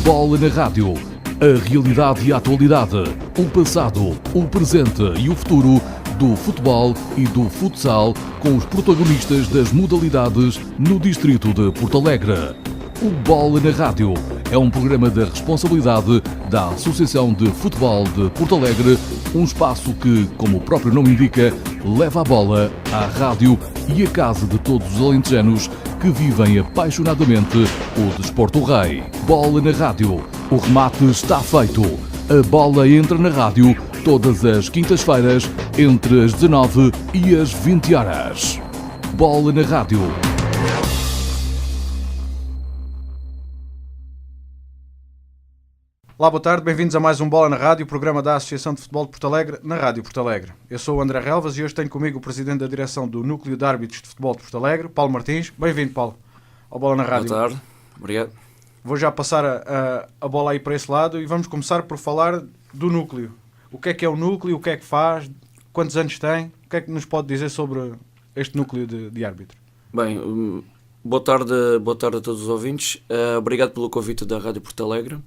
Bola na Rádio. A realidade e a atualidade, o passado, o presente e o futuro do futebol e do futsal com os protagonistas das modalidades no distrito de Porto Alegre. O Bola na Rádio é um programa da responsabilidade da Associação de Futebol de Porto Alegre, um espaço que, como o próprio nome indica, leva a bola à rádio e à casa de todos os alentejanos que vivem apaixonadamente o desporto rei. Bola na Rádio. O remate está feito. A bola entra na rádio todas as quintas-feiras entre as 19 e as 20 horas. Bola na Rádio. Olá, boa tarde, bem-vindos a mais um Bola na Rádio, programa da Associação de Futebol de Porto Alegre, na Rádio Porto Alegre. Eu sou o André Relvas e hoje tenho comigo o Presidente da Direção do Núcleo de Árbitros de Futebol de Porto Alegre, Paulo Martins. Bem-vindo, Paulo, ao Bola na Rádio. Boa tarde, obrigado. Vou já passar a bola aí para esse lado e vamos começar por falar do Núcleo. O que é o Núcleo, o que é que faz, quantos anos tem, o que é que nos pode dizer sobre este Núcleo de Árbitros? Bem, boa tarde a todos os ouvintes. Obrigado pelo convite da Rádio Porto Alegre.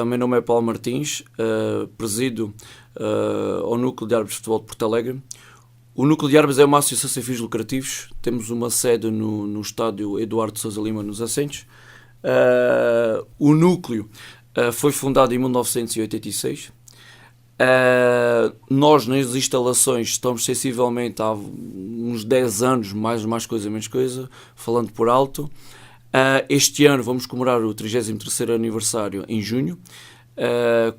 Meu nome é Paulo Martins, presido ao Núcleo de Árbitros de Futebol de Porto Alegre. O Núcleo de Árbitros é uma associação sem fins lucrativos. Temos uma sede no estádio Eduardo de Sousa Lima, nos Assentos. O Núcleo foi fundado em 1986. Nós, nas instalações, estamos sensivelmente há uns 10 anos, mais coisa, menos coisa, falando por alto. Este ano vamos comemorar o 33º aniversário em junho.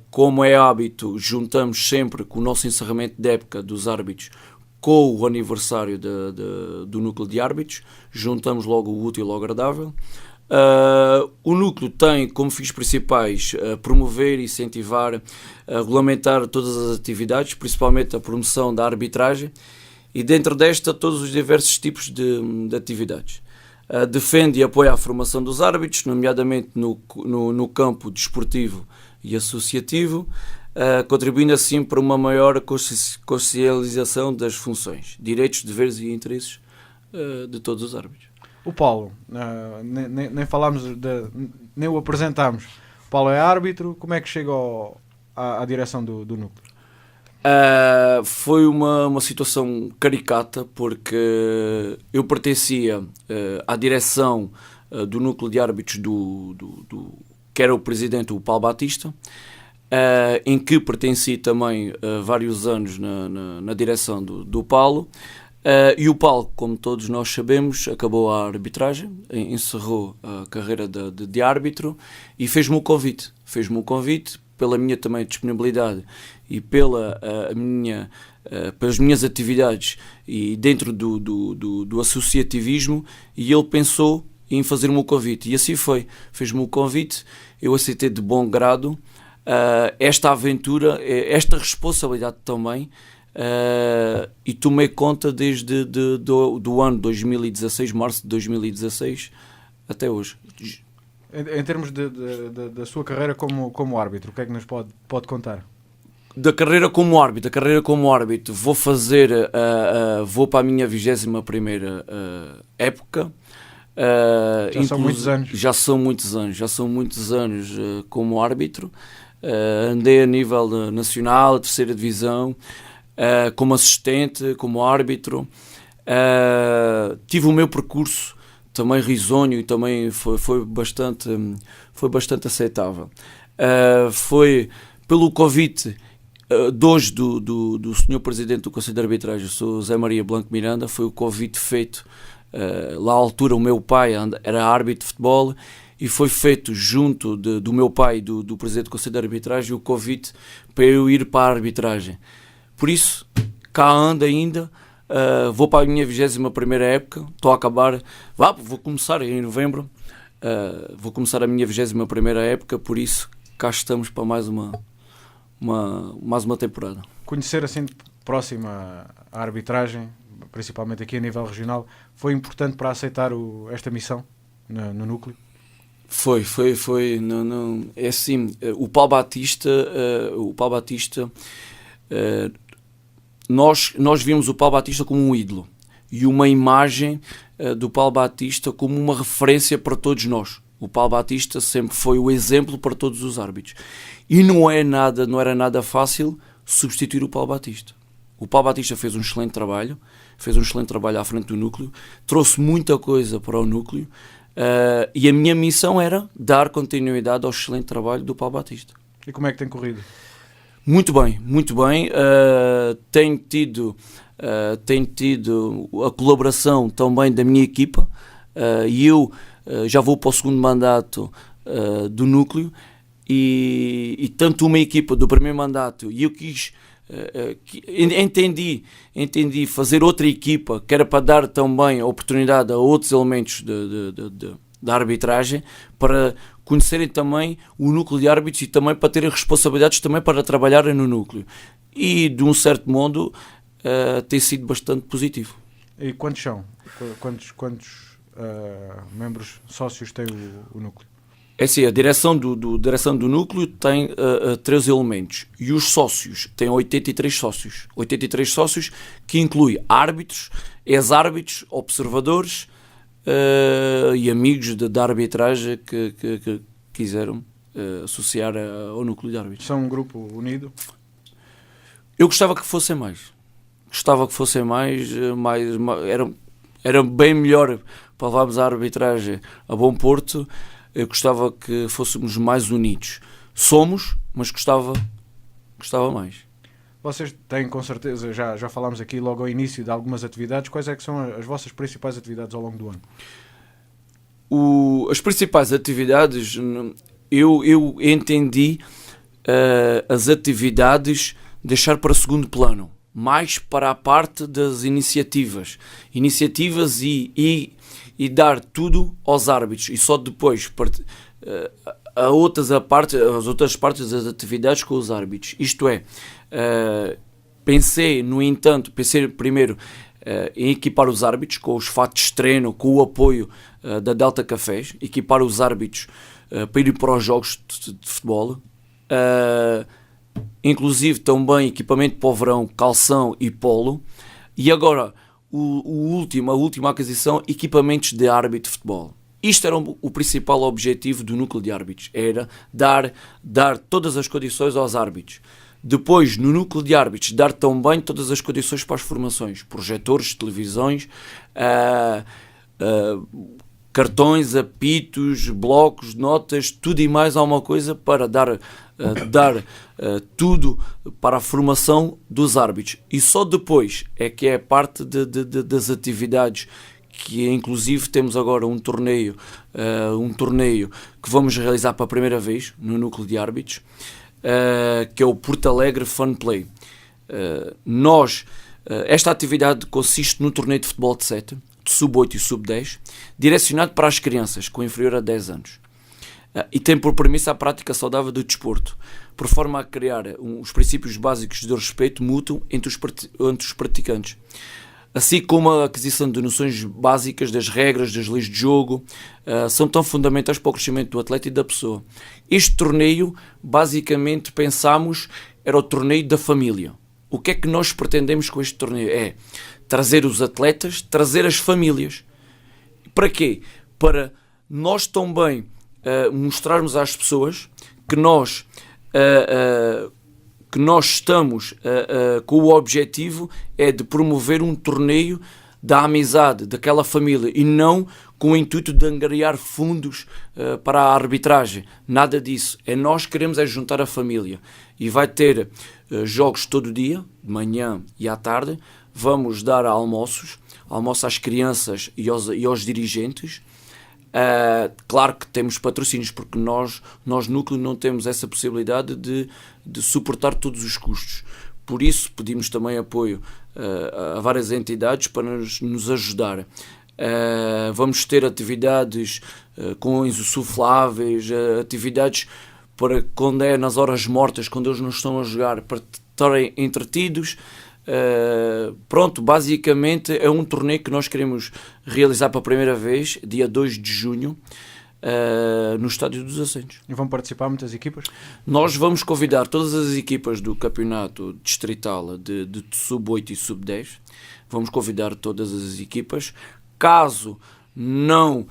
Como é hábito, juntamos sempre com o nosso encerramento de época dos árbitros com o aniversário do Núcleo de Árbitros. Juntamos logo o útil ao agradável. O Núcleo tem como fins principais promover, incentivar, regulamentar todas as atividades, principalmente a promoção da arbitragem e dentro desta todos os diversos tipos de atividades. Defende e apoia a formação dos árbitros, nomeadamente no campo desportivo e associativo, contribuindo assim para uma maior consciencialização das funções, direitos, deveres e interesses de todos os árbitros. O Paulo, nem falámos, nem o apresentámos. O Paulo é árbitro, como é que chega à direção do Núcleo? Foi uma situação caricata, porque eu pertencia à direção do Núcleo de Árbitros que era o presidente, o Paulo Batista, em que pertenci também vários anos na direção do Paulo. E o Paulo, como todos nós sabemos, acabou a arbitragem, encerrou a carreira de árbitro e fez-me o convite. Pela minha também disponibilidade e pelas minhas atividades e dentro do associativismo, e ele pensou em fazer-me o convite. E assim foi. Fez-me o convite, eu aceitei de bom grado esta aventura, esta responsabilidade também, e tomei conta desde do ano 2016, março de 2016, até hoje. Em termos da sua carreira como árbitro, o que é que nos pode contar? Da carreira como árbitro, vou para a minha 21ª época. São muitos anos. Já são muitos anos como árbitro. Andei a nível nacional, a terceira divisão, como assistente, como árbitro. Tive o meu percurso também risonho e também foi bastante aceitável. Foi pelo convite de hoje do Sr. Presidente do Conselho de Arbitragem, o Sr. José Maria Blanco Miranda. Foi o convite feito, lá à altura o meu pai era árbitro de futebol, e foi feito junto do meu pai e do Presidente do Conselho de Arbitragem o convite para eu ir para a arbitragem. Por isso, cá ando ainda. Vou para a minha 21ª época, estou a acabar, vou começar em novembro, vou começar a minha 21ª época, por isso cá estamos para mais uma temporada. Conhecer assim de próximo a arbitragem, principalmente aqui a nível regional, foi importante para aceitar esta missão no Núcleo? Foi. É assim, o Paulo Batista, nós vimos o Paulo Batista como um ídolo e uma imagem do Paulo Batista como uma referência para todos nós. O Paulo Batista sempre foi o exemplo para todos os árbitros. E não era nada fácil substituir o Paulo Batista. O Paulo Batista fez um excelente trabalho à frente do núcleo, trouxe muita coisa para o núcleo, e a minha missão era dar continuidade ao excelente trabalho do Paulo Batista. E como é que tem corrido? Muito bem. Tenho tido a colaboração também da minha equipa, e eu já vou para o segundo mandato do núcleo, e tanto uma equipa do primeiro mandato, e eu entendi fazer outra equipa que era para dar também a oportunidade a outros elementos da arbitragem para conhecerem também o núcleo de árbitros e também para terem responsabilidades também para trabalharem no núcleo. E de um certo modo tem sido bastante positivo. E quantos são? Quantos membros sócios tem o núcleo? É assim, a direção do núcleo tem 3 elementos e os sócios têm 83 sócios. 83 sócios que inclui árbitros, ex-árbitros, observadores e amigos da arbitragem que quiseram associar ao núcleo de árbitros. São um grupo unido? Eu gostava que fossem mais. Era bem melhor para levarmos a arbitragem a bom porto. Eu gostava que fôssemos mais unidos. Somos, mas gostava mais. Vocês têm, com certeza, já falámos aqui logo ao início de algumas atividades. Quais é que são as vossas principais atividades ao longo do ano? As principais atividades, eu entendi as atividades deixar para segundo plano, mais para a parte das iniciativas e dar tudo aos árbitros e só depois as outras partes das atividades com os árbitros. Isto é, pensei primeiro em equipar os árbitros com os fatos de treino, com o apoio da Delta Cafés, equipar os árbitros para ir para os jogos de futebol, inclusive também equipamento para o verão, calção e polo, e agora a última aquisição, equipamentos de árbitro de futebol. Isto era o principal objetivo do núcleo de árbitros, era dar todas as condições aos árbitros. Depois, no núcleo de árbitros, dar também todas as condições para as formações, projetores, televisões, cartões, apitos, blocos, notas, tudo e mais alguma coisa para dar tudo para a formação dos árbitros. E só depois é que é parte das atividades, que inclusive temos agora um torneio que vamos realizar para a primeira vez no núcleo de árbitros, que é o Porto Alegre Fun Play. Esta atividade consiste no torneio de futebol de 7, de sub-8 e sub-10, direcionado para as crianças com inferior a 10 anos. E tem por premissa a prática saudável do desporto, por forma a criar os princípios básicos de respeito mútuo entre os praticantes, assim como a aquisição de noções básicas das regras, das leis de jogo, são tão fundamentais para o crescimento do atleta e da pessoa. Este torneio, basicamente, pensámos, era o torneio da família. O que é que nós pretendemos com este torneio? É trazer os atletas, trazer as famílias. Para quê? Para nós também mostrarmos às pessoas que nós estamos com o objetivo de promover um torneio da amizade daquela família e não com o intuito de angariar fundos para a arbitragem. Nada disso. Nós queremos juntar a família. E vai ter jogos todo dia, de manhã e à tarde. Vamos dar almoço às crianças e aos dirigentes. Claro que temos patrocínios, porque nós núcleo não temos essa possibilidade de suportar todos os custos. Por isso pedimos também apoio a várias entidades para nos ajudar. Vamos ter atividades com insufláveis, atividades para quando é nas horas mortas, quando eles não estão a jogar, para estarem entretidos. Basicamente é um torneio que nós queremos realizar pela primeira vez, dia 2 de junho, no Estádio dos Assentos. E vão participar muitas equipas? Nós vamos convidar todas as equipas do campeonato distrital de sub-8 e sub-10, vamos convidar todas as equipas. Caso não,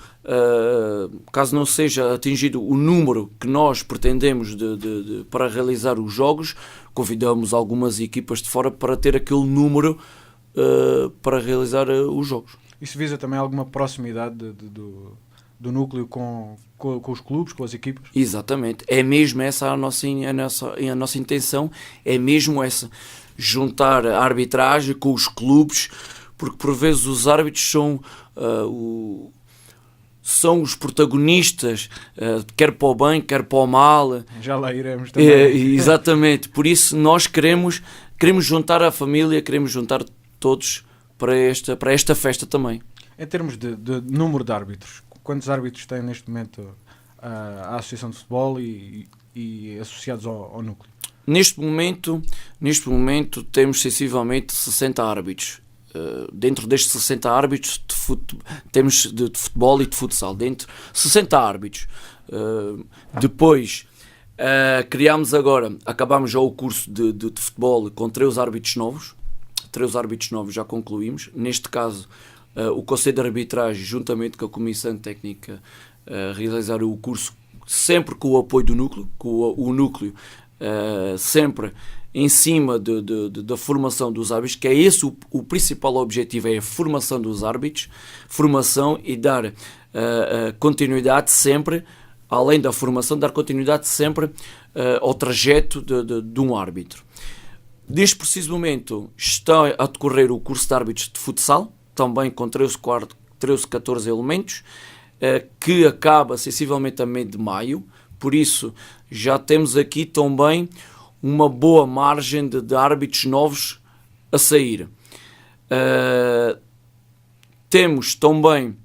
caso não seja atingido o número que nós pretendemos para realizar os jogos, convidamos algumas equipas de fora para ter aquele número para realizar os jogos. Isso visa também alguma proximidade do núcleo com os clubes, com as equipas? Exatamente, é mesmo essa a nossa intenção, é mesmo essa, juntar a arbitragem com os clubes, porque por vezes os árbitros são os protagonistas, quer para o bem, quer para o mal. Já lá iremos também. Exatamente, por isso nós queremos juntar a família, queremos juntar todos para esta festa também. Em termos de número de árbitros, quantos árbitros tem neste momento a Associação de Futebol e associados ao núcleo? Neste momento temos sensivelmente 60 árbitros. Dentro destes 60 árbitros temos de futebol e de futsal. Dentro 60 árbitros. Depois acabámos já o curso de futebol com 3 árbitros novos. 3 árbitros novos já concluímos. Neste caso, o Conselho de Arbitragem, juntamente com a Comissão Técnica, realizaram o curso sempre com o apoio do núcleo, com o núcleo sempre em cima da formação dos árbitros, que é esse o principal objetivo, é a formação dos árbitros, formação e dar continuidade sempre, além da formação, dar continuidade sempre ao trajeto de um árbitro. Neste preciso momento está a decorrer o curso de árbitros de futsal, também com 13, 14 elementos, que acaba sensivelmente a meio de maio, por isso já temos aqui também uma boa margem de árbitros novos a sair. Temos também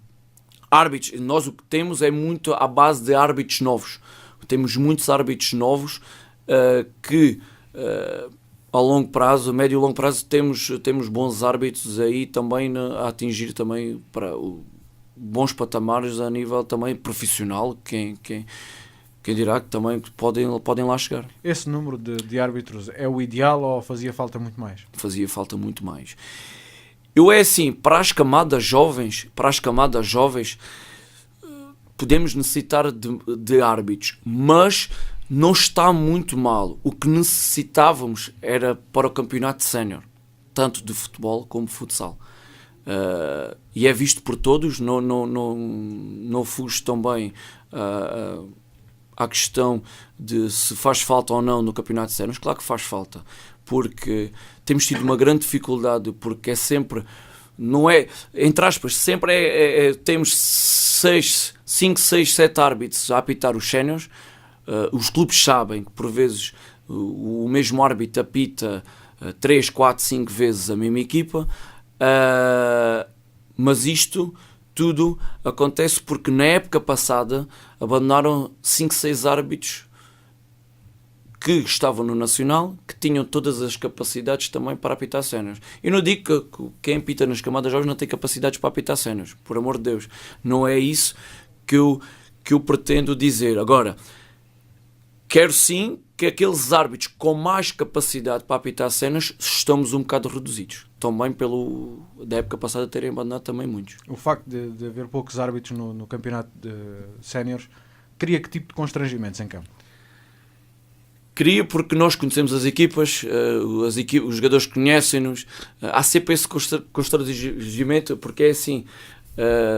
árbitros, nós o que temos é muito à base de árbitros novos. Temos muitos árbitros novos que a longo prazo, a médio e longo prazo, temos bons árbitros aí também a atingir também para bons patamares a nível também profissional, quem dirá que também podem lá chegar. Esse número de árbitros é o ideal ou fazia falta muito mais? Fazia falta muito mais. É assim, para as camadas jovens, podemos necessitar de árbitros, mas não está muito mal. O que necessitávamos era para o campeonato sénior, tanto de futebol como de futsal. E é visto por todos, não fujo também à questão de se faz falta ou não no campeonato sénior. Claro que faz falta, porque temos tido uma grande dificuldade, porque é sempre, não é, entre aspas, sempre temos 5, 6, 7 árbitros a apitar os séniores. Os clubes sabem que por vezes o mesmo árbitro apita 3, 4, 5 vezes a mesma equipa, mas isto tudo acontece porque na época passada abandonaram 5, 6 árbitros que estavam no Nacional, que tinham todas as capacidades também para apitar séniores. Eu não digo que quem apita nas camadas jovens não tem capacidades para apitar séniores, por amor de Deus. Não é isso que eu pretendo dizer. Agora, quero sim que aqueles árbitros com mais capacidade para apitar cenas estamos um bocado reduzidos. Também da época passada terem abandonado também muitos. O facto de haver poucos árbitros no campeonato de séniores cria que tipo de constrangimentos em campo? Cria porque nós conhecemos as equipas, os jogadores conhecem-nos. Há sempre esse constrangimento, porque é assim,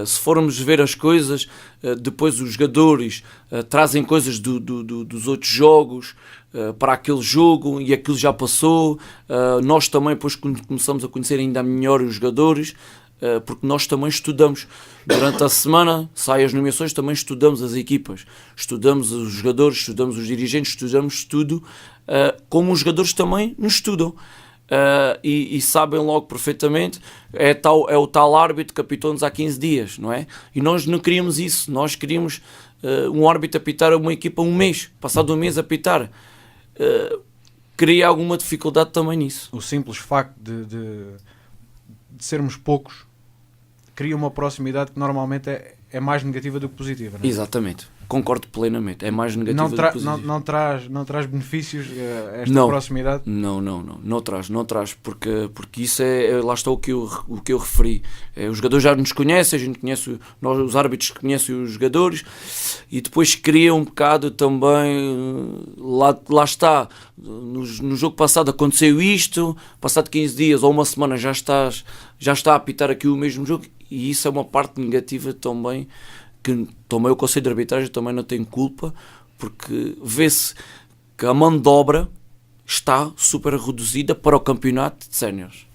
se formos ver as coisas, depois os jogadores trazem coisas dos outros jogos para aquele jogo e aquilo já passou. Nós também depois começamos a conhecer ainda melhor os jogadores, porque nós também estudamos durante a semana, saem as nomeações, também estudamos as equipas, estudamos os jogadores, estudamos os dirigentes, estudamos tudo, como os jogadores também nos estudam. E sabem logo perfeitamente, é o tal árbitro que apitou-nos há 15 dias, não é? E nós não queríamos isso, nós queríamos um árbitro apitar uma equipa um mês, passado um mês a apitar. Queria alguma dificuldade também nisso. O simples facto de sermos poucos cria uma proximidade que normalmente é mais negativa do que positiva, não é? Exatamente, concordo plenamente, é mais negativo do que positivo. Não traz benefícios esta proximidade? Não traz, porque isso lá está o que eu referi. Os jogadores já nos conhecem, a gente conhece, os árbitros conhecem os jogadores, e depois cria um bocado também, lá está, no jogo passado aconteceu isto, passado 15 dias ou uma semana já está a apitar aqui o mesmo jogo, e isso é uma parte negativa também, que também o Conselho de Arbitragem também não tem culpa, porque vê-se que a mão de obra está super reduzida para o campeonato de séniores.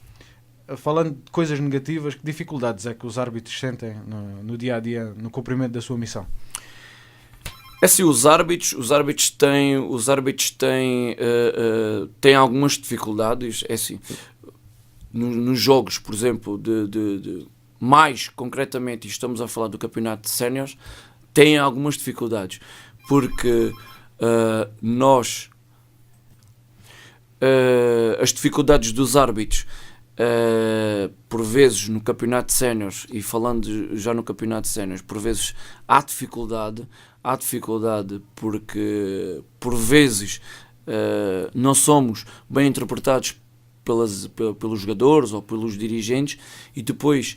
Falando de coisas negativas, que dificuldades é que os árbitros sentem no dia-a-dia, no cumprimento da sua missão? É assim, os árbitros têm algumas dificuldades, é assim, nos jogos, por exemplo, mais concretamente, e estamos a falar do campeonato de séniores, têm algumas dificuldades, porque as dificuldades dos árbitros, por vezes no campeonato de séniores, e falando já no campeonato de séniores, por vezes há dificuldade porque por vezes não somos bem interpretados pelos jogadores ou pelos dirigentes, e depois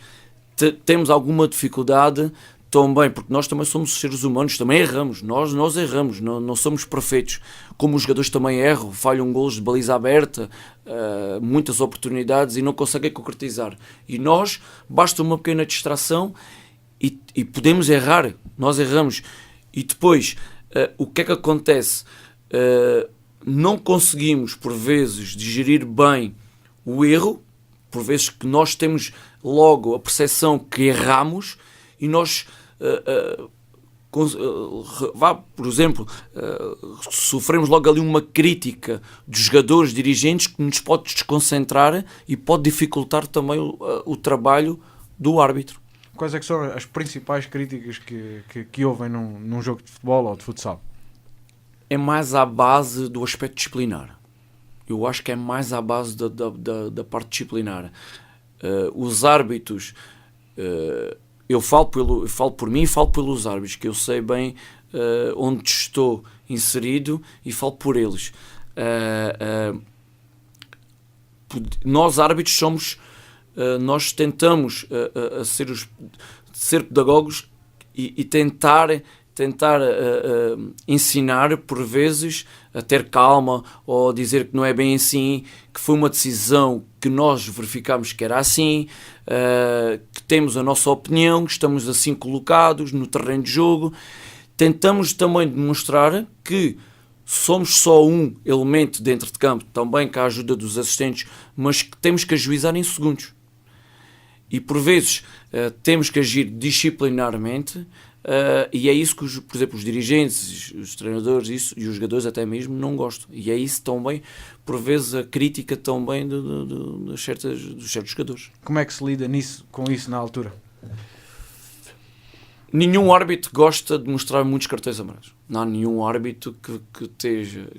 temos alguma dificuldade também, porque nós também somos seres humanos, também erramos, nós erramos, não somos perfeitos, como os jogadores também erram, falham golos de baliza aberta, muitas oportunidades, e não conseguem concretizar, e nós, basta uma pequena distração e podemos errar, nós erramos, e depois o que é que acontece? Não conseguimos por vezes digerir bem o erro, por vezes que nós temos logo a percepção que erramos, e nós, por exemplo, sofremos logo ali uma crítica dos jogadores, dirigentes, que nos pode desconcentrar e pode dificultar também o trabalho do árbitro. Quais é que são as principais críticas que ouvem num jogo de futebol ou de futsal? É mais à base do aspecto disciplinar. Eu acho que é mais à base da parte disciplinar. Os árbitros... Eu falo por mim e falo pelos árbitros, que eu sei bem onde estou inserido, e falo por eles. Nós árbitros nós tentamos ser pedagogos e tentar ensinar, por vezes, a ter calma, ou dizer que não é bem assim, que foi uma decisão que nós verificámos que era assim, que temos a nossa opinião, que estamos assim colocados no terreno de jogo. Tentamos também demonstrar que somos só um elemento dentro de campo, também com a ajuda dos assistentes, mas que temos que ajuizar em segundos. E por vezes temos que agir disciplinarmente, e é isso que, por exemplo, os dirigentes, os treinadores e os jogadores até mesmo não gostam. E é isso também, por vezes, a crítica também dos certos jogadores. Como é que se lida com isso na altura? Nenhum árbitro gosta de mostrar muitos cartões amarelos. Não há nenhum árbitro que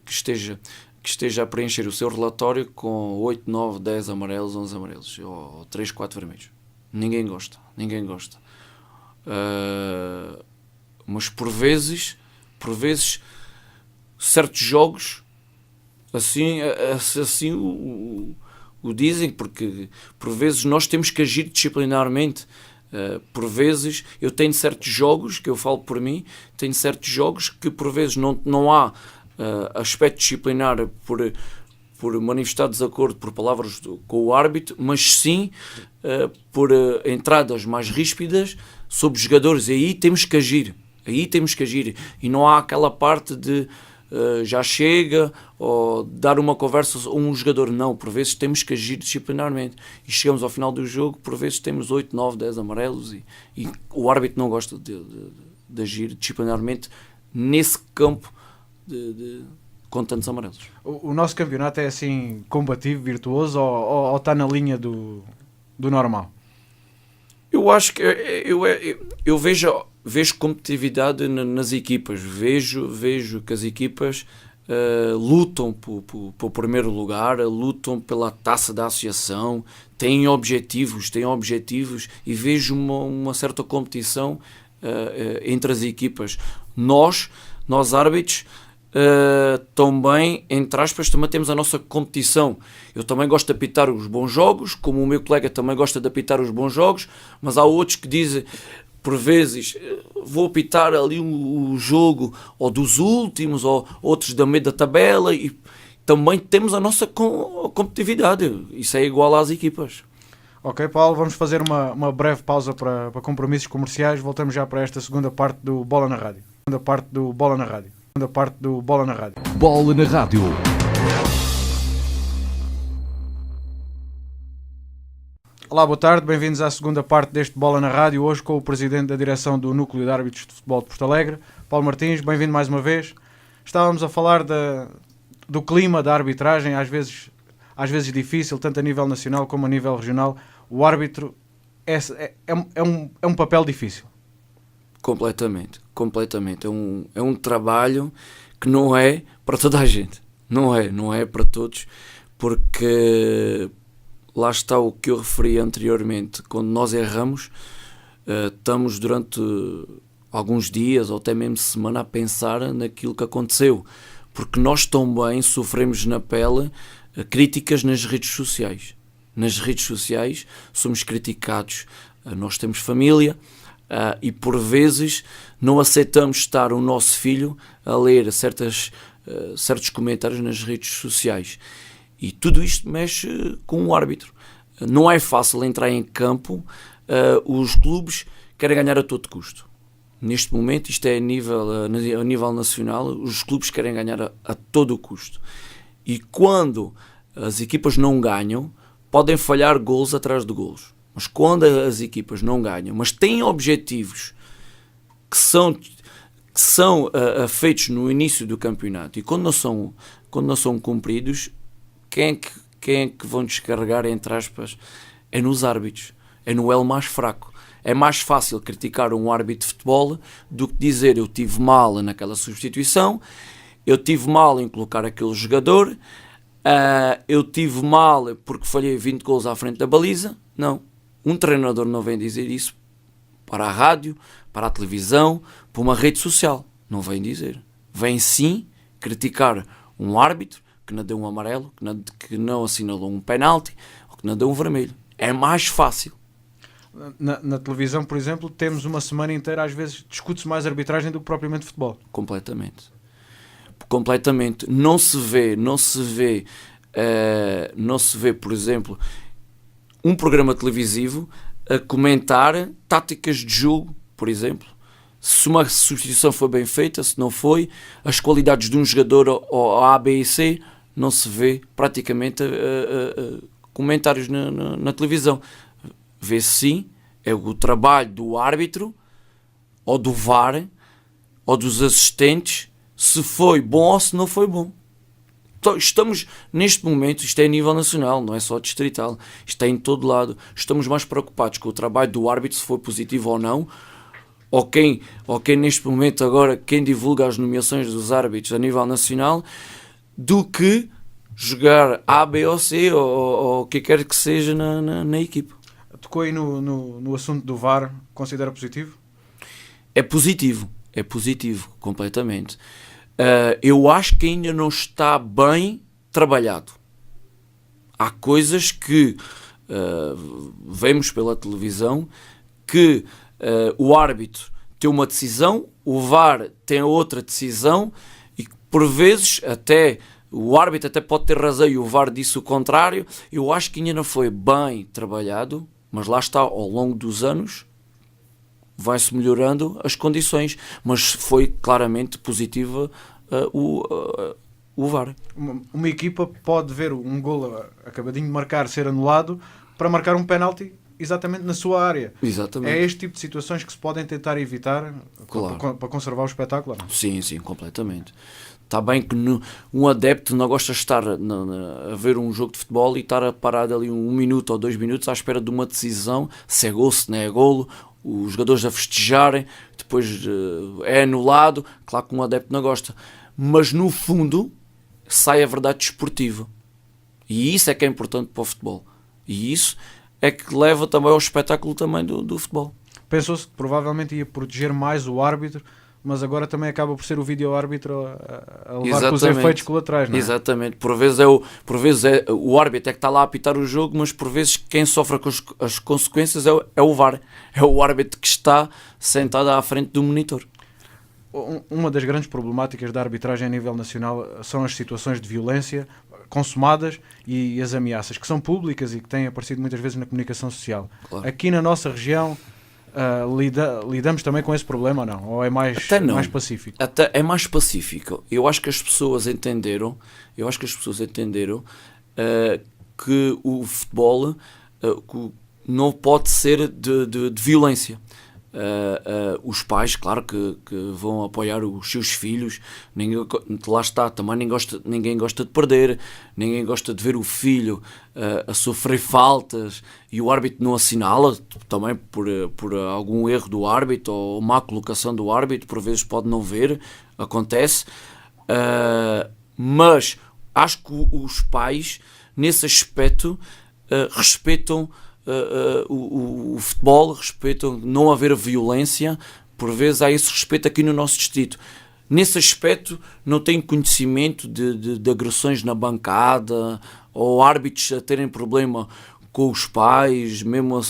esteja a preencher o seu relatório com 8, 9, 10 amarelos, 11 amarelos, ou 3, 4 vermelhos. Ninguém gosta. Mas por vezes certos jogos assim o dizem, porque por vezes nós temos que agir disciplinarmente. Por vezes eu tenho certos jogos, que eu falo por mim, tenho certos jogos que por vezes não há aspecto disciplinar por manifestar desacordo por palavras com o árbitro, mas sim por entradas mais ríspidas sobre jogadores, e aí temos que agir, e não há aquela parte de já chega, ou dar uma conversa a um jogador. Não, por vezes temos que agir disciplinarmente, e chegamos ao final do jogo, por vezes temos 8, 9, 10 amarelos, e o árbitro não gosta de agir disciplinarmente nesse campo com tantos amarelos. O nosso campeonato é assim combativo, virtuoso, ou está na linha do normal? Eu acho que eu vejo competitividade nas equipas, vejo que as equipas lutam pelo primeiro lugar, lutam pela taça da associação, têm objetivos, e vejo uma certa competição entre as equipas. Nós árbitros, também, entre aspas, também temos a nossa competição. Eu também gosto de apitar os bons jogos, como o meu colega também gosta de apitar os bons jogos, mas há outros que dizem, por vezes, vou apitar ali o jogo ou dos últimos, ou outros da meio da tabela, e também temos a nossa competitividade. Isso é igual às equipas. Ok, Paulo, vamos fazer uma breve pausa para compromissos comerciais. Voltamos já para esta segunda parte do Bola na Rádio. Segunda parte do Bola na Rádio. Bola na Rádio. Bola na Rádio. Olá, boa tarde, bem-vindos à segunda parte deste Bola na Rádio, hoje com o Presidente da Direção do Núcleo de Árbitros de Futebol de Porto Alegre, Paulo Martins, bem-vindo mais uma vez. Estávamos a falar do clima da arbitragem, às vezes difícil, tanto a nível nacional como a nível regional. O árbitro é um papel difícil. Completamente. É um trabalho que não é para toda a gente. Não é para todos, porque lá está o que eu referi anteriormente. Quando nós erramos, estamos durante alguns dias ou até mesmo semana a pensar naquilo que aconteceu, porque nós também sofremos na pele críticas nas redes sociais. Nas redes sociais somos criticados. Nós temos família, e por vezes não aceitamos estar o nosso filho a ler certos comentários nas redes sociais, e tudo isto mexe com o árbitro. Não é fácil entrar em campo. Os clubes querem ganhar a todo custo. Neste momento, isto é a nível nacional, os clubes querem ganhar a todo o custo, e quando as equipas não ganham, podem falhar golos atrás de golos. Mas quando as equipas não ganham, mas têm objetivos que são feitos no início do campeonato, e quando não são cumpridos, quem é que vão descarregar, entre aspas? É nos árbitros. É no elo mais fraco. É mais fácil criticar um árbitro de futebol do que dizer: eu tive mal naquela substituição, eu tive mal em colocar aquele jogador, eu tive mal porque falhei 20 gols à frente da baliza. Não. Um treinador não vem dizer isso para a rádio, para a televisão, para uma rede social. Não vem dizer. Vem sim criticar um árbitro que não deu um amarelo, que não assinalou um penalti, ou que não deu um vermelho. É mais fácil. Na televisão, por exemplo, temos uma semana inteira, às vezes discute-se mais arbitragem do que propriamente futebol. Completamente. Não se vê, por exemplo, um programa televisivo a comentar táticas de jogo, por exemplo. Se uma substituição foi bem feita, se não foi, as qualidades de um jogador ou A, B e C, não se vê praticamente comentários na televisão. Vê-se sim, é o trabalho do árbitro, ou do VAR, ou dos assistentes, se foi bom ou se não foi bom. Então, estamos, neste momento, isto é a nível nacional, não é só distrital, isto é em todo lado. Estamos mais preocupados com o trabalho do árbitro, se foi positivo ou não, ou quem neste momento agora, quem divulga as nomeações dos árbitros a nível nacional, do que jogar A, B ou C, ou o que quer que seja na equipe. Tocou aí no assunto do VAR, considera positivo? É positivo, completamente. Eu acho que ainda não está bem trabalhado. Há coisas que vemos pela televisão que o árbitro tem uma decisão, o VAR tem outra decisão, e por vezes até o árbitro até pode ter razão e o VAR disse o contrário. Eu acho que ainda não foi bem trabalhado, mas lá está, ao longo dos anos vai-se melhorando as condições, mas foi claramente positiva o VAR. Uma equipa pode ver um golo acabadinho de marcar ser anulado para marcar um penalti exatamente na sua área. Exatamente. É este tipo de situações que se podem tentar evitar, claro, para conservar o espetáculo? Não? Sim, completamente. Está bem que um adepto não gosta de estar a ver um jogo de futebol e estar parado ali 1 minuto ou 2 minutos à espera de uma decisão, se é golo, se não é golo, os jogadores a festejarem, depois é anulado. Claro que um adepto não gosta, mas no fundo sai a verdade desportiva, e isso é que é importante para o futebol, e isso é que leva também ao espetáculo também do futebol. pensou-se que provavelmente ia proteger mais o árbitro, mas agora também acaba por ser o vídeo-árbitro a levar com os efeitos colaterais, não é? Exatamente. Por vezes é o árbitro é que está lá a apitar o jogo, mas por vezes quem sofre com as consequências é o VAR. É o árbitro que está sentado à frente do monitor. Uma das grandes problemáticas da arbitragem a nível nacional são as situações de violência consumadas e as ameaças, que são públicas e que têm aparecido muitas vezes na comunicação social. Claro. Aqui na nossa região lidamos também com esse problema ou não? Ou é mais pacífico? Até é mais pacífico. Eu acho que as pessoas entenderam que o futebol não pode ser de violência. Os pais, claro que vão apoiar os seus filhos, lá está, também ninguém gosta de perder, ninguém gosta de ver o filho a sofrer faltas e o árbitro não assinala, também por algum erro do árbitro ou má colocação do árbitro, por vezes pode não ver, acontece, mas acho que os pais, nesse aspecto, respeitam o futebol, respeitam não haver violência, por vezes há esse respeito aqui no nosso distrito. Nesse aspecto não tenho conhecimento de agressões na bancada ou árbitros a terem problema com os pais, mesmo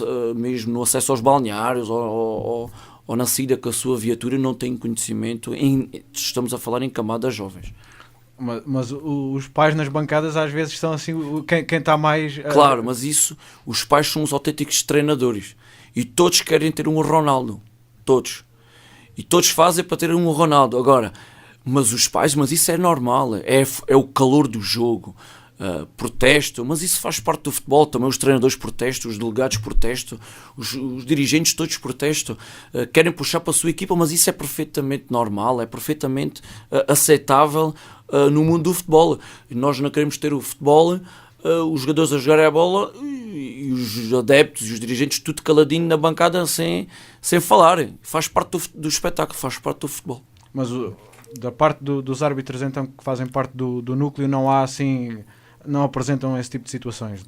no acesso aos balneários ou na saída com a sua viatura, não tenho conhecimento. Estamos a falar em camadas jovens. Mas os pais nas bancadas às vezes são assim quem está mais... Claro, mas isso, os pais são os autênticos treinadores e todos querem ter um Ronaldo, todos, e todos fazem para ter um Ronaldo. Agora, mas os pais, mas isso é normal, é o calor do jogo, protesto, mas isso faz parte do futebol, também os treinadores protestam, os delegados protestam, os dirigentes todos protestam, querem puxar para a sua equipa, mas isso é perfeitamente normal, é perfeitamente aceitável no mundo do futebol. Nós não queremos ter o futebol, os jogadores a jogarem a bola e os adeptos e os dirigentes tudo caladinho na bancada sem falar. Faz parte do espetáculo, faz parte do futebol. Mas da parte dos árbitros então que fazem parte do núcleo não há assim... Não apresentam esse tipo de situações?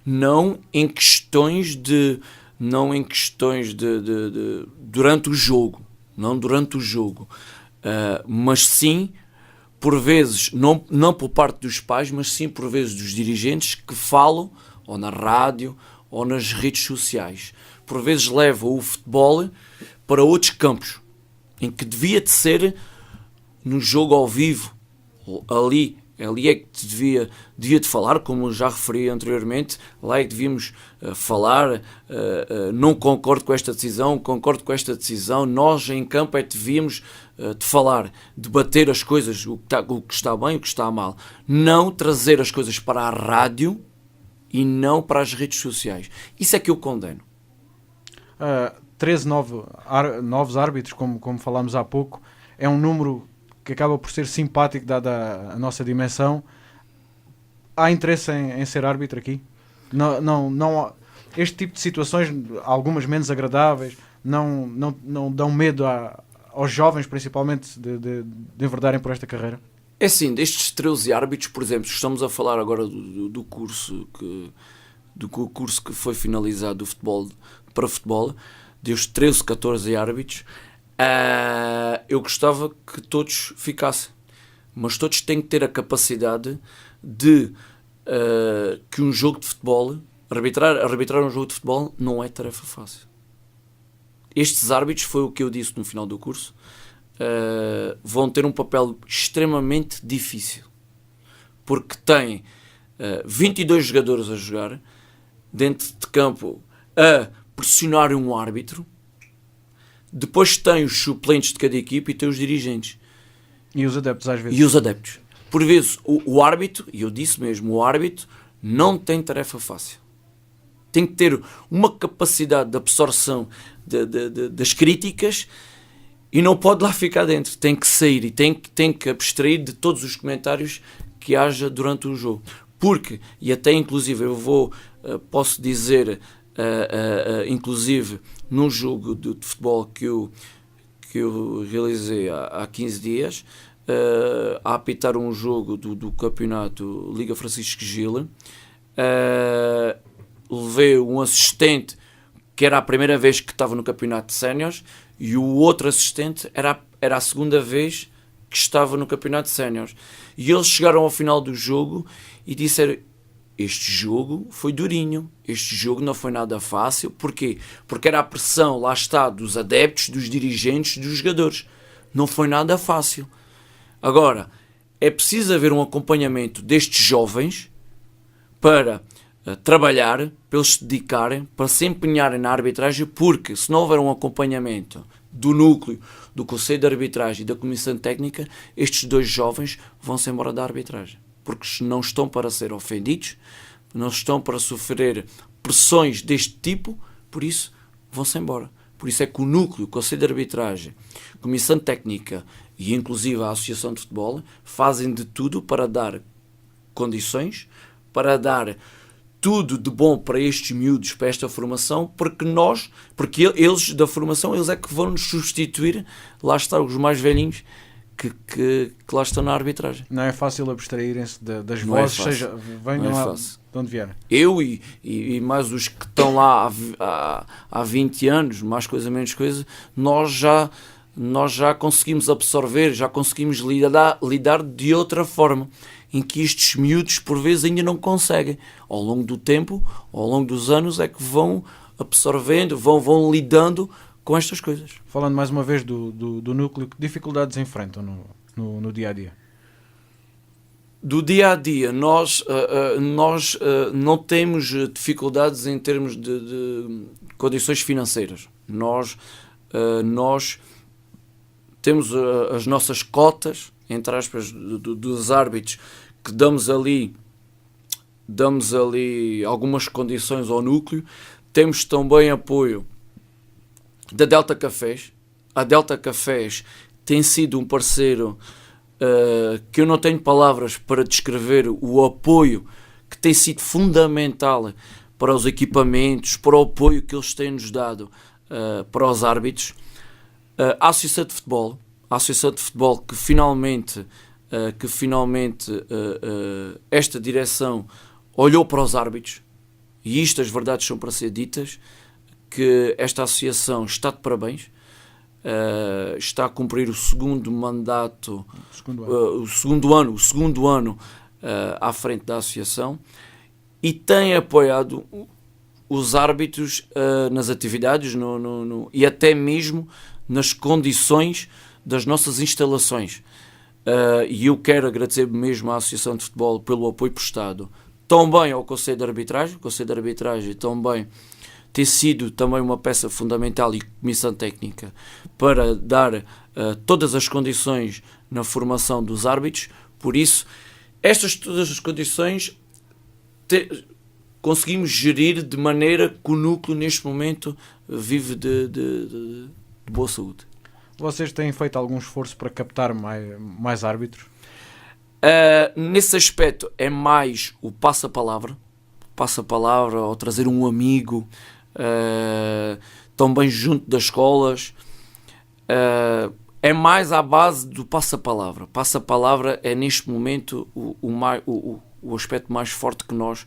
Não em questões de durante o jogo, não durante o jogo, mas sim por vezes, não por parte dos pais, mas sim por vezes dos dirigentes que falam ou na rádio ou nas redes sociais. Por vezes levam o futebol para outros campos em que devia de ser no jogo ao vivo, ali é que devia de falar, como já referi anteriormente, lá é que devíamos falar, não concordo com esta decisão, concordo com esta decisão, nós em campo é que devíamos de falar, debater as coisas, o que está bem, o que está mal, não trazer as coisas para a rádio e não para as redes sociais. Isso é que eu condeno. 13 novos árbitros, como falámos há pouco, é um número que acaba por ser simpático dada a nossa dimensão. Há interesse em ser árbitro aqui? Não, este tipo de situações, algumas menos agradáveis, não dão medo aos jovens, principalmente, de enverdarem por esta carreira? É assim, destes 13 árbitros, por exemplo, estamos a falar agora do curso que foi finalizado do futebol para futebol, dos 13, 14 árbitros, eu gostava que todos ficassem, mas todos têm que ter a capacidade de que um jogo de futebol, arbitrar um jogo de futebol não é tarefa fácil. Estes árbitros, foi o que eu disse no final do curso, vão ter um papel extremamente difícil, porque têm 22 jogadores a jogar dentro de campo a pressionar um árbitro. Depois tem os suplentes de cada equipa e tem os dirigentes. E os adeptos às vezes. E os adeptos. Por vezes o árbitro, e eu disse mesmo, o árbitro não tem tarefa fácil. Tem que ter uma capacidade de absorção das críticas e não pode lá ficar dentro. Tem que sair e tem que abstrair de todos os comentários que haja durante o jogo. Porque, e até inclusive posso dizer, inclusive num jogo de futebol que eu realizei há 15 dias, a apitar um jogo do campeonato Liga Francisco Gil, levei um assistente que era a primeira vez que estava no campeonato de séniores, e o outro assistente era a segunda vez que estava no campeonato de séniores. E eles chegaram ao final do jogo e disseram: este jogo foi durinho, este jogo não foi nada fácil. Porquê? Porque era a pressão, lá está, dos adeptos, dos dirigentes, dos jogadores. Não foi nada fácil. Agora, é preciso haver um acompanhamento destes jovens para trabalhar, para eles se dedicarem, para se empenharem na arbitragem, porque se não houver um acompanhamento do núcleo, do Conselho de Arbitragem e da Comissão Técnica, estes dois jovens vão-se embora da arbitragem. Porque não estão para ser ofendidos, não estão para sofrer pressões deste tipo, por isso vão-se embora. Por isso é que o núcleo, o Conselho de Arbitragem, Comissão Técnica e inclusive a Associação de Futebol fazem de tudo para dar condições, para dar tudo de bom para estes miúdos, para esta formação, porque eles da formação, eles é que vão nos substituir, lá estão os mais velhinhos, que lá estão na arbitragem. Não é fácil abstraírem-se das Não é vozes, fácil. seja, venham Não é lá fácil. de onde vierem. Eu e mais os que estão lá há 20 anos, mais coisa, menos coisa, nós já conseguimos absorver, já conseguimos lidar de outra forma, em que estes miúdos por vezes ainda não conseguem. Ao longo do tempo, ao longo dos anos, é que vão absorvendo, vão lidando com estas coisas. Falando mais uma vez do núcleo, que dificuldades enfrentam no dia-a-dia? Do dia-a-dia, nós não temos dificuldades em termos de condições financeiras. Nós temos as nossas cotas, entre aspas, dos árbitros, que damos ali algumas condições ao núcleo. Temos também apoio da Delta Cafés. A Delta Cafés tem sido um parceiro que eu não tenho palavras para descrever o apoio que tem sido fundamental para os equipamentos, para o apoio que eles têm-nos dado para os árbitros. A Associação de Futebol que finalmente esta direção olhou para os árbitros, e isto as verdades são para ser ditas, que esta associação está de parabéns, está a cumprir o segundo mandato, o segundo ano à frente da associação, e tem apoiado os árbitros nas atividades e até mesmo nas condições das nossas instalações. E eu quero agradecer mesmo à Associação de Futebol pelo apoio prestado, também ao Conselho de Arbitragem. O Conselho de Arbitragem também tem sido também uma peça fundamental, e Comissão Técnica, para dar todas as condições na formação dos árbitros. Por isso, todas as condições conseguimos gerir de maneira que o núcleo neste momento vive de boa saúde. Vocês têm feito algum esforço para captar mais árbitros? Nesse aspecto é mais o passa-palavra, ou trazer um amigo, também junto das escolas. É mais à base do passa-palavra. Passa-palavra é neste momento o aspecto mais forte que nós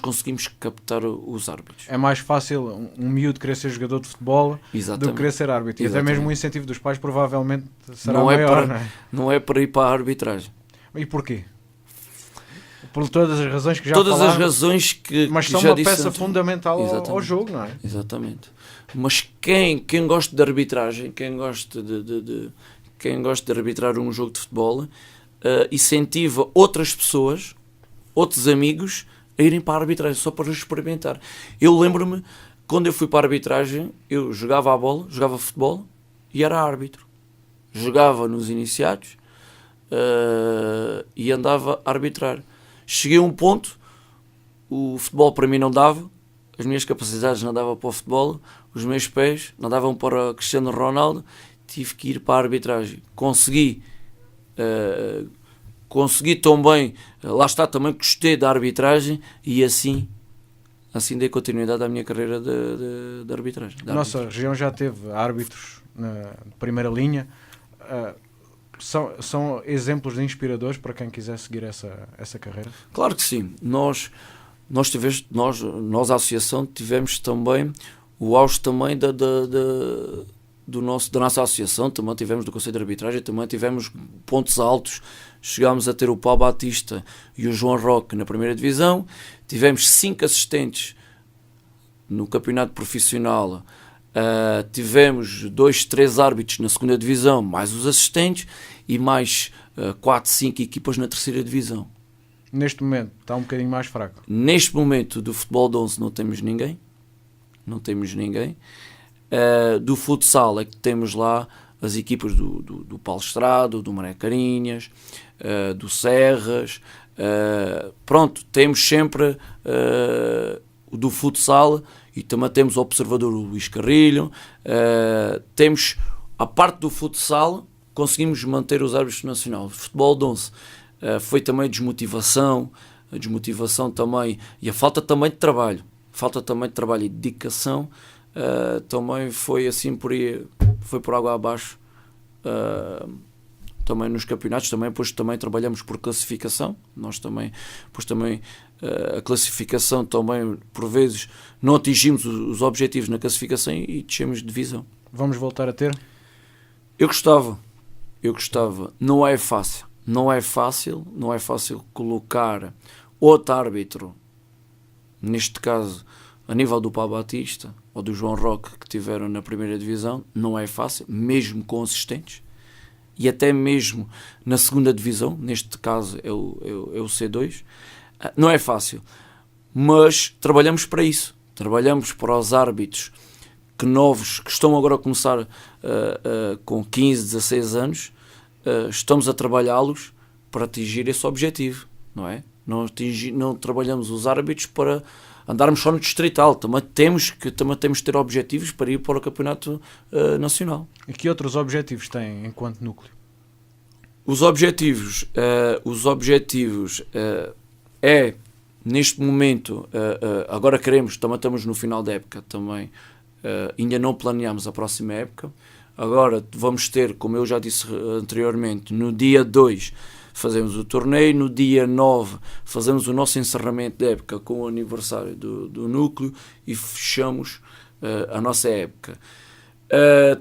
conseguimos captar os árbitros. É mais fácil um miúdo querer ser jogador de futebol do que querer ser árbitro. E até mesmo o incentivo dos pais provavelmente será maior, não é? Não é para ir para a arbitragem. E porquê? Por todas as razões que já falámos. Todas as razões que mas que são já uma disse peça antes. fundamental ao jogo, não é? Exatamente. Mas quem gosta de arbitragem, quem gosta de arbitrar um jogo de futebol, incentiva outras pessoas, outros amigos, a irem para a arbitragem, só para experimentar. Eu lembro-me, quando eu fui para a arbitragem, eu jogava a bola, jogava futebol e era árbitro. Jogava nos iniciados e andava a arbitrar. Cheguei a um ponto, o futebol para mim não dava, as minhas capacidades não davam para o futebol, os meus pés não davam para o Cristiano Ronaldo, tive que ir para a arbitragem. Consegui também, lá está, também gostei da arbitragem, e assim dei continuidade à minha carreira de arbitragem. A nossa região já teve árbitros na primeira linha. São exemplos inspiradores para quem quiser seguir essa carreira? Claro que sim. Nós, a Associação, tivemos também o auge também da nossa associação, também tivemos do Conselho de Arbitragem, também tivemos pontos altos, chegámos a ter o Paulo Batista e o João Roque na primeira divisão, tivemos 5 assistentes no campeonato profissional, tivemos 2, 3 árbitros na segunda divisão, mais os assistentes, e mais 4, 5 equipas na terceira divisão. Neste momento está um bocadinho mais fraco. Neste momento do futebol de 11 não temos ninguém. Do futsal é que temos lá as equipas do Paulo Estrado, do Maré Carinhas, do Serras. Pronto, temos sempre o do futsal e também temos o observador Luís Carrilho. Temos a parte do futsal, conseguimos manter os árbitros nacionais. O futebol de 11 foi também a desmotivação também e a falta também de trabalho. E dedicação também foi assim foi por água abaixo também nos campeonatos, pois também trabalhamos por classificação, nós também, pois também a classificação também por vezes não atingimos os objetivos na classificação e descemos de divisão. Vamos voltar a ter? Eu gostava, não é fácil colocar outro árbitro, neste caso a nível do Paulo Batista ou do João Roque, que tiveram na primeira divisão. Não é fácil, mesmo com assistentes, e até mesmo na segunda divisão, neste caso é o C2, não é fácil, mas trabalhamos para isso, trabalhamos para os árbitros novos, que estão agora a começar com 15, 16 anos, estamos a trabalhá-los para atingir esse objetivo, não é? Não trabalhamos os árbitros para andarmos só no distrital, também temos que ter objetivos para ir para o campeonato nacional. E que outros objetivos têm enquanto núcleo? Os objetivos é, neste momento, agora também estamos no final da época, também ainda não planeamos a próxima época. Agora vamos ter, como eu já disse anteriormente, no dia 2 fazemos o torneio, no dia 9 fazemos o nosso encerramento da época com o aniversário do núcleo e fechamos a nossa época.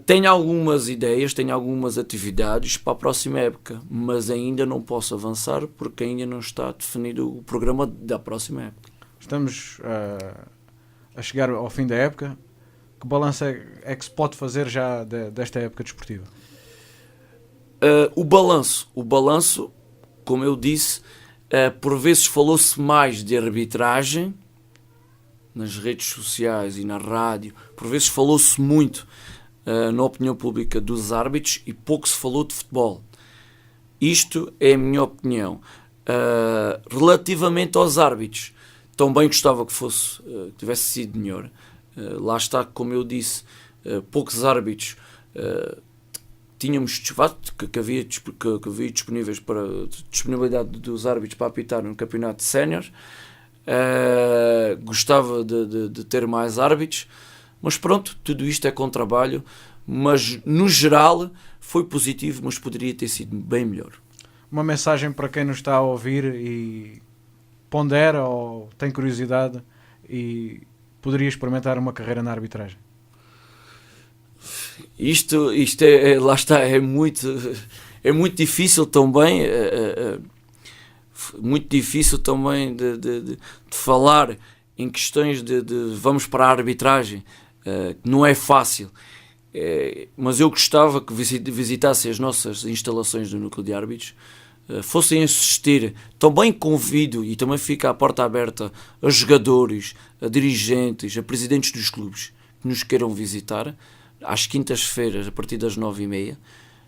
Tenho algumas ideias, tenho algumas atividades para a próxima época, mas ainda não posso avançar porque ainda não está definido o programa da próxima época. Estamos a chegar ao fim da época. Que balanço é que se pode fazer já desta época desportiva? O balanço, como eu disse, por vezes falou-se mais de arbitragem nas redes sociais e na rádio, por vezes falou-se muito na opinião pública dos árbitros e pouco se falou de futebol. Isto é a minha opinião. Relativamente aos árbitros, também gostava que tivesse sido melhor. Lá está, como eu disse, poucos árbitros tínhamos que havia disponíveis para disponibilidade dos árbitros para apitar no campeonato sénior. Gostava de ter mais árbitros, mas pronto, tudo isto é com trabalho, mas no geral foi positivo, mas poderia ter sido bem melhor. Uma mensagem para quem nos está a ouvir e pondera ou tem curiosidade e poderia experimentar uma carreira na arbitragem? Isto lá está, é muito difícil também, muito difícil também de falar em questões de vamos para a arbitragem, não é fácil, mas eu gostava que visitassem as nossas instalações do núcleo de árbitros, fossem assistir. Também convido e também fica a porta aberta a jogadores, a dirigentes, a presidentes dos clubes que nos queiram visitar às quintas-feiras a partir das 9h30.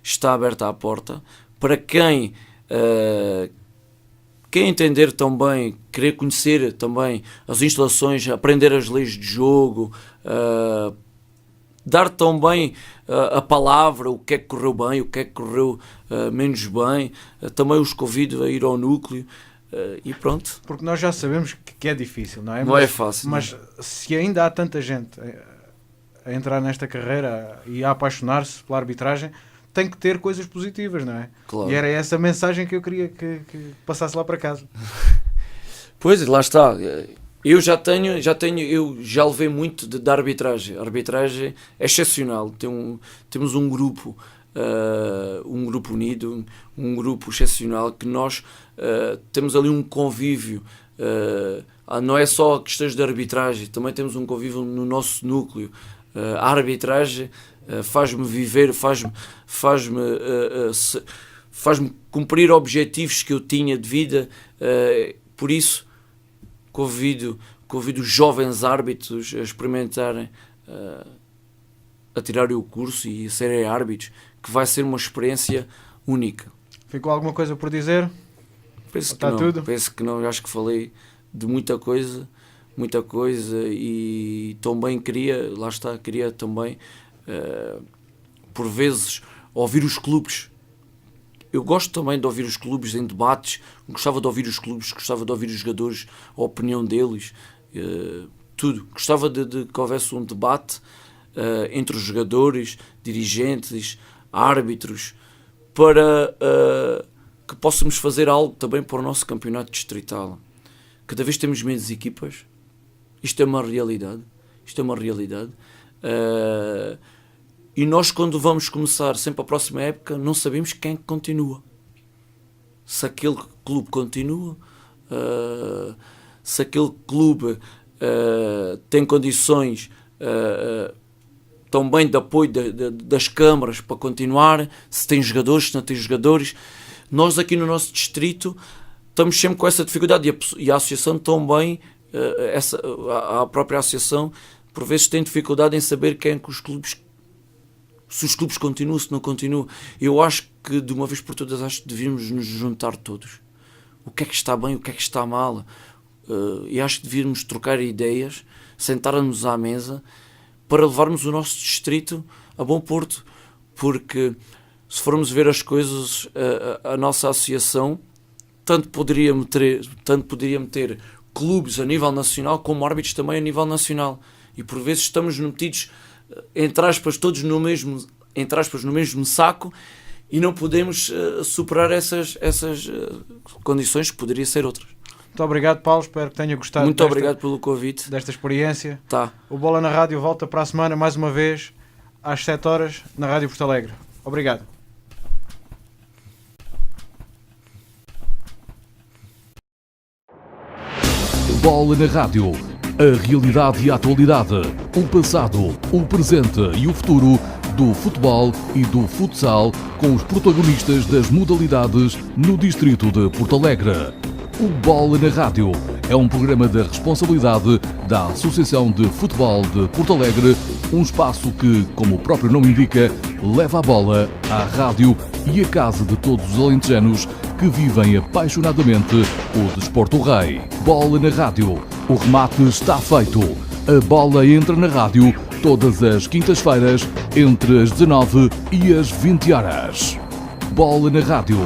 Está aberta a porta para quem entender também, querer conhecer também as instalações, aprender as leis de jogo, dar também a palavra, o que é que correu bem, o que é que correu menos bem. Também os convido a ir ao núcleo e pronto. Porque nós já sabemos que é difícil, não é? Não é fácil. Mas se ainda há tanta gente a entrar nesta carreira e a apaixonar-se pela arbitragem, tem que ter coisas positivas, não é? Claro. E era essa mensagem que eu queria que passasse lá para casa. Pois, lá está. Eu já levei muito de arbitragem. A arbitragem é excepcional. Temos um grupo unido, um grupo excepcional, que nós temos ali um convívio. Não é só questões de arbitragem, também temos um convívio no nosso núcleo. A arbitragem faz-me viver, faz-me cumprir objetivos que eu tinha de vida. Por isso, convido os jovens árbitros a experimentarem, a tirarem o curso e a serem árbitros, que vai ser uma experiência única. Ficou alguma coisa por dizer? Penso que não, acho que falei de muita coisa e também queria também, por vezes, ouvir os clubes. Eu gosto também de ouvir os clubes em debates, gostava de ouvir os clubes, gostava de ouvir os jogadores, a opinião deles, tudo. Gostava de que houvesse um debate entre os jogadores, dirigentes, árbitros, para que possamos fazer algo também para o nosso campeonato distrital. Cada vez temos menos equipas, isto é uma realidade, e nós, quando vamos começar sempre a próxima época, não sabemos quem continua. Se aquele clube continua, se aquele clube tem condições também de apoio das câmaras para continuar, se tem jogadores, se não tem jogadores. Nós aqui no nosso distrito estamos sempre com essa dificuldade, e a associação também, a própria associação, por vezes tem dificuldade em saber quem é que os clubes, se os clubes continuam, se não continuam. Eu acho que, de uma vez por todas, devíamos nos juntar todos. O que é que está bem, o que é que está mal. E acho que devíamos trocar ideias, sentar-nos à mesa, para levarmos o nosso distrito a bom porto. Porque, se formos ver as coisas, a nossa associação tanto poderíamos ter clubes a nível nacional, como árbitros também a nível nacional. E por vezes estamos metidos, entre aspas, todos no mesmo saco, e não podemos superar essas condições, que poderia ser outras. Muito obrigado, Paulo, espero que tenha gostado. Muito obrigado pelo convite. Desta experiência. Tá. O Bola na Rádio volta para a semana, mais uma vez, às 7 horas, na Rádio Porto Alegre. Obrigado. Bola na Rádio. A realidade e a atualidade, o passado, o presente e o futuro do futebol e do futsal, com os protagonistas das modalidades no distrito de Porto Alegre. O Bola na Rádio é um programa da responsabilidade da Associação de Futebol de Porto Alegre, um espaço que, como o próprio nome indica, leva a bola à rádio e à casa de todos os alentejanos que vivem apaixonadamente o desporto rei. Bola na Rádio. O remate está feito. A bola entra na rádio todas as quintas-feiras entre as 19 e as 20 horas. Bola na Rádio.